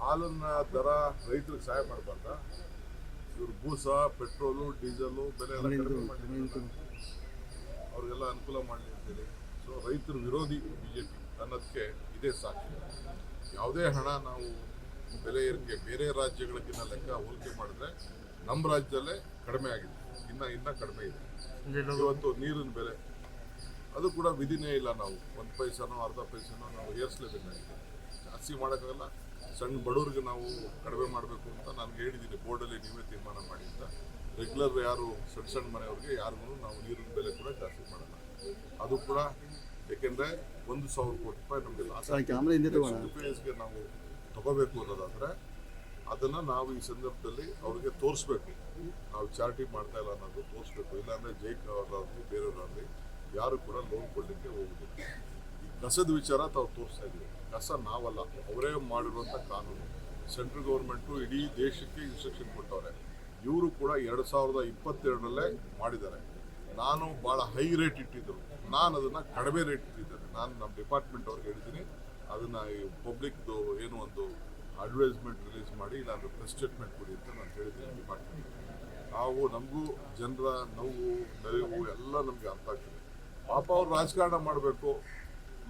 ಹಾಲನ್ನ ದರ ರೈತರಿಗೆ ಸಹಾಯ ಮಾಡಬಾರ್ದ? ಇವ್ರು ಬೂಸ, ಪೆಟ್ರೋಲು, ಡೀಸೆಲು ಬೆಲೆ ಎಲ್ಲ ಕಡಿಮೆ ಮಾಡಲಿಲ್ಲ, ಅವ್ರಿಗೆಲ್ಲ ಅನುಕೂಲ ಮಾಡಲಿ ಅಂತೇಳಿ. ಸೊ ರೈತರು ವಿರೋಧಿ ಬಿಜೆಪಿ ಅನ್ನೋದಕ್ಕೆ ಇದೇ ಸಾಕ್ಷಿ. ಯಾವುದೇ ಹಣ ನಾವು ಬೆಲೆ ಏರಿಕೆ ಬೇರೆ ರಾಜ್ಯಗಳಿಗಿನ್ನ ಲೆಕ್ಕ ಹೋಲಿಕೆ ಮಾಡಿದ್ರೆ ನಮ್ಮ ರಾಜ್ಯದಲ್ಲೇ ಕಡಿಮೆ ಆಗಿದೆ, ಇನ್ನ ಕಡಿಮೆ ಇದೆ. ಇವತ್ತು ನೀರಿನ ಬೆಲೆ ಅದು ಕೂಡ ವಿಧಿನೇ ಇಲ್ಲ. ನಾವು 1 ಪೈಸನೋ ಅರ್ಧ ಪೈಸನೋ ನಾವು ಏರಿಸಲೇಬೇಕಾಗಿದೆ. ಜಾಸ್ತಿ ಮಾಡೋಕ್ಕಾಗಲ್ಲ. ಸಣ್ಣ ಬಡವ್ರಿಗೆ ನಾವು ಕಡಿಮೆ ಮಾಡಬೇಕು ಅಂತ ನಾನು ಹೇಳಿದ್ದೀನಿ, ಬೋರ್ಡಲ್ಲಿ ನೀವೇ ತೀರ್ಮಾನ ಮಾಡಿ ಅಂತ. ರೆಗ್ಯುಲರ್ ಯಾರು ಸಣ್ಣ ಮನೆಯವ್ರಿಗೆ ಯಾರಿಗೂ ನಾವು ನೀರಿನ ಬೆಲೆ ಕೂಡ ಜಾಸ್ತಿ ಮಾಡಲ್ಲ. ಅದು ಕೂಡ ಏಕೆಂದರೆ 1,000 ಕೋಟಿ ರೂಪಾಯಿ ನಮಗೆ ಲಾಸ್ ಫೇಸ್ಗೆ ನಾವು ತಗೋಬೇಕು ಅನ್ನೋದಾದರೆ ಅದನ್ನು ನಾವು ಈ ಸಂದರ್ಭದಲ್ಲಿ ಅವ್ರಿಗೆ ತೋರಿಸ್ಬೇಕು. ನಾವು ಚಾರಿಟಿ ಮಾಡ್ತಾ ಇಲ್ಲ ಅನ್ನೋದು ತೋರಿಸ್ಬೇಕು. ಇಲ್ಲಾಂದರೆ ಅವರಾಗಲಿ ಬೇರೆಯವರಾಗಲಿ ಯಾರು ಕೂಡ ಲೋನ್ ಕೊಡಲಿಕ್ಕೆ ಹೋಗುದಿಲ್ಲ. ಈ ಕಸದ ವಿಚಾರ ತಾವು ತೋರಿಸ್ತಾ ಇದ್ದೀವಿ. ಕಸ ನಾವಲ್ಲ, ಅವರೇ ಮಾಡಿರುವಂಥ ಕಾನೂನು. ಸೆಂಟ್ರಲ್ ಗೌರ್ಮೆಂಟು ಇಡೀ ದೇಶಕ್ಕೆ ಇನ್ಸ್ಟ್ರಕ್ಷನ್ ಕೊಟ್ಟವ್ರೆ. ಇವರು ಕೂಡ 2022ರಲ್ಲೇ ಮಾಡಿದ್ದಾರೆ. ನಾನು ಭಾಳ ಹೈ ರೇಟ್ ಇಟ್ಟಿದ್ದರು, ನಾನು ಅದನ್ನು ಕಡಿಮೆ ರೇಟ್ ಇಟ್ಟಿದ್ದೇನೆ. ನಾನು ನಮ್ಮ ಡಿಪಾರ್ಟ್ಮೆಂಟ್ ಅವ್ರಿಗೆ ಹೇಳಿದ್ದೀನಿ, ಅದನ್ನು ಈ ಪಬ್ಲಿಕ್ದು ಏನು ಒಂದು ಅಡ್ವರ್ಟೈಸ್ಮೆಂಟ್ ರಿಲೀಸ್ ಮಾಡಿ ನಾನು ಪ್ರೆಸ್ ಸ್ಟೇಟ್ಮೆಂಟ್ ಕೊಡಿ ಅಂತ ನಾನು ಹೇಳಿದ್ದೀನಿ ಡಿಪಾರ್ಟ್ಮೆಂಟ್. ನಾವು ನಮಗೂ ಜನರ ನೋವು ನಲಿವು ಎಲ್ಲ ನಮಗೆ ಅರ್ಥ ಆಗ್ತದೆ. ಪಾಪ ಅವ್ರು ರಾಜಕಾರಣ ಮಾಡಬೇಕು,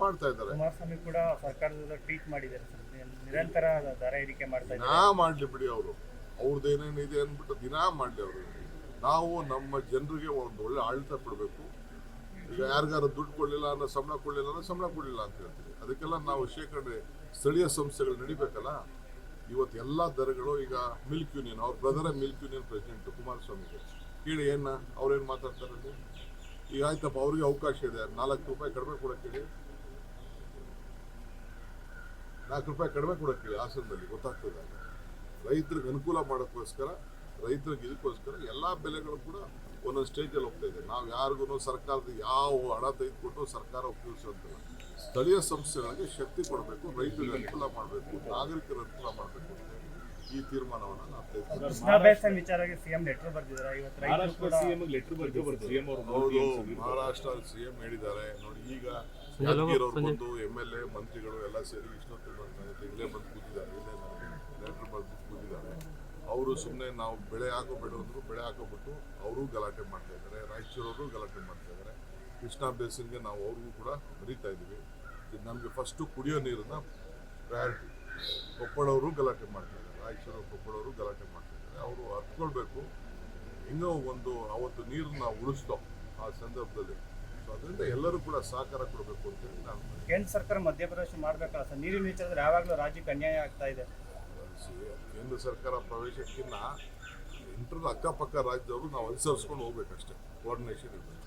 ಮಾಡ್ತಾ ಇದ್ದಾರೆ. ಕುಮಾರಸ್ವಾಮಿ ಕೂಡ ಸರ್ಕಾರದ ಟ್ವೀಟ್ ಮಾಡಿದ್ದಾರೆ, ನಿರಂತರ ದರ ಏರಿಕೆ ಮಾಡ್ತಾ ಇದ್ದಾರೆ. ದಿನಾ ಮಾಡಲಿ ಬಿಡಿ, ಅವ್ರದ್ದು ಏನೇನಿದೆ ಅಂದ್ಬಿಟ್ಟು ದಿನಾ ಮಾಡಲಿ ಅವರು. ನಾವು ನಮ್ಮ ಜನರಿಗೆ ಒಂದು ಒಳ್ಳೆ ಆಡಳಿತ ಕೊಡಬೇಕು. ಈಗ ಯಾರಿಗಾರು ದುಡ್ಡು ಕೊಡಲಿಲ್ಲ ಅನ್ನೋ ಸಂಬಳ ಕೊಡಲಿಲ್ಲ ಅನ್ನೋ ಸಂಬಳ ಕೊಡಲಿಲ್ಲ ಅಂತ ಹೇಳ್ತೀವಿ. ಅದಕ್ಕೆಲ್ಲ ನಾವು ಶೇಖರಣೆ ಸ್ಥಳೀಯ ಸಂಸ್ಥೆಗಳು ನಡಿಬೇಕಲ್ಲ. ಇವತ್ತು ಎಲ್ಲ ದರಗಳು ಈಗ ಮಿಲ್ಕ್ ಯೂನಿಯನ್, ಅವ್ರ ಬ್ರದರೇ ಮಿಲ್ಕ್ ಯೂನಿಯನ್ ಪ್ರೆಸಿಡೆಂಟು ಕುಮಾರಸ್ವಾಮಿಗೆ ಕೇಳಿ ಅವ್ರೇನು ಮಾತಾಡ್ತಾರಲ್ಲಿ. ಈಗ ಆಯ್ತಪ್ಪ, ಅವ್ರಿಗೆ ಅವಕಾಶ ಇದೆ, 4 ರೂಪಾಯಿ ಕಡಿಮೆ ಕೊಡೋಕ್ಕೆ ಹೇಳಿ, 4 ರೂಪಾಯಿ ಕಡಿಮೆ ಕೊಡೋಕ್ಕೆ ಹೇಳಿ. ಹಾಸನದಲ್ಲಿ ಗೊತ್ತಾಗ್ತದೆ. ರೈತರಿಗೆ ಅನುಕೂಲ ಮಾಡೋಕ್ಕೋಸ್ಕರ, ರೈತರಿಗೆ ಇದಕ್ಕೋಸ್ಕರ ಎಲ್ಲ ಬೆಲೆಗಳು ಕೂಡ ಒಂದೊಂದು ಸ್ಟೇಜಲ್ಲಿ ಹೋಗ್ತಾ ಇದೆ. ನಾವು ಯಾರಿಗೂ ಸರ್ಕಾರದ ಯಾವ ಹಣ ತೆಗೆದುಕೊಟ್ಟು ಸರ್ಕಾರ ಉಪಯೋಗಿಸುವಂತಿಲ್ಲ. ಸ್ಥಳೀಯ ಸಂಸ್ಥೆಗಳಿಗೆ ಶಕ್ತಿ ಕೊಡಬೇಕು, ರೈತರಿಗೆ ಅನುಕೂಲ ಮಾಡಬೇಕು, ನಾಗರಿಕರ ಅನುಕೂಲ ಮಾಡಬೇಕು ಅಂತ ಈ ತೀರ್ಮಾನವನ್ನು ನಾವು ತೆಗೆದುಕೊಂಡಿದ್ದೀವಿ. ವಿಚಾರವಾಗಿ ಸಿಎಂ ಲೆಟರ್ ಬರೆದಿದ್ದಾರೆ. ಹೌದು, ಮಹಾರಾಷ್ಟ್ರ ಸಿಎಂ ಹೇಳಿದ್ದಾರೆ. ನೋಡಿ, ಈಗ ಯಾದಗಿರವ್ರು ಬಂದು MLA ಮಂತ್ರಿಗಳು ಎಲ್ಲ ಸೇರಿ ಇಷ್ಟೊತ್ತು ಇಲ್ಲೇ ಬಂದು ಕೂತಿದ್ದಾರೆ, ಇಲ್ಲೇ ಲೆಟರ್ ಬರೆದು ಕೂತಿದ್ದಾರೆ. ಅವರು ಸುಮ್ಮನೆ ನಾವು ಬೆಳೆ ಹಾಕೋಬೇಡ ಅಂದರು, ಬೆಳೆ ಹಾಕೋಬಿಟ್ಟು ಅವರು ಗಲಾಟೆ ಮಾಡ್ತಾ ಇದ್ದಾರೆ. ರಾಯಚೂರವರು ಗಲಾಟೆ ಮಾಡ್ತಾ ಇದ್ದಾರೆ. ಕೃಷ್ಣಾ ಬೇಸಿನ್ಗೆ ನಾವು ಅವ್ರಿಗೂ ಕೂಡ ಬರೀತಾ ಇದ್ದೀವಿ. ನಮಗೆ ಫಸ್ಟು ಕುಡಿಯೋ ನೀರನ್ನ ಪ್ರಯಾರಿಟಿ. ಕೊಪ್ಪಳವರು ಗಲಾಟೆ ಮಾಡ್ತಾ ಇದ್ದಾರೆ, ರಾಯಚೂರು ಕೊಪ್ಪಳವರು ಗಲಾಟೆ ಮಾಡ್ತಾ ಇದ್ದಾರೆ. ಅವರು ಹತ್ಕೊಳ್ಬೇಕು. ಇನ್ನೂ ಒಂದು ಅವತ್ತು ನೀರನ್ನ ಉಳಿಸ್ತೋ ಆ ಸಂದರ್ಭದಲ್ಲಿ. ಸೊ ಅದರಿಂದ ಎಲ್ಲರೂ ಕೂಡ ಸಹಕಾರ ಕೊಡಬೇಕು ಅಂತೇಳಿ ನಾನು. ಕೇಂದ್ರ ಸರ್ಕಾರ ಮಧ್ಯಪ್ರವೇಶ ಮಾಡಬೇಕಲ್ಲ ಸರ್? ನೀರಿನ ವಿಚಾರದಲ್ಲಿ ಯಾವಾಗಲೂ ರಾಜ್ಯಕ್ಕೆ ಅನ್ಯಾಯ ಆಗ್ತಾ ಇದೆ. ಕೇಂದ್ರ ಸರ್ಕಾರ ಪ್ರವೇಶಕ್ಕಿಂತ ಇಂಟರ್ನಲ್ ಅಕ್ಕಪಕ್ಕ ರಾಜ್ಯದವರು ನಾವು ಅನುಸರಿಸ್ಕೊಂಡು ಹೋಗ್ಬೇಕಷ್ಟೇ. ಕೋಆರ್ಡಿನೇಷನ್ ಇರಬೇಕು.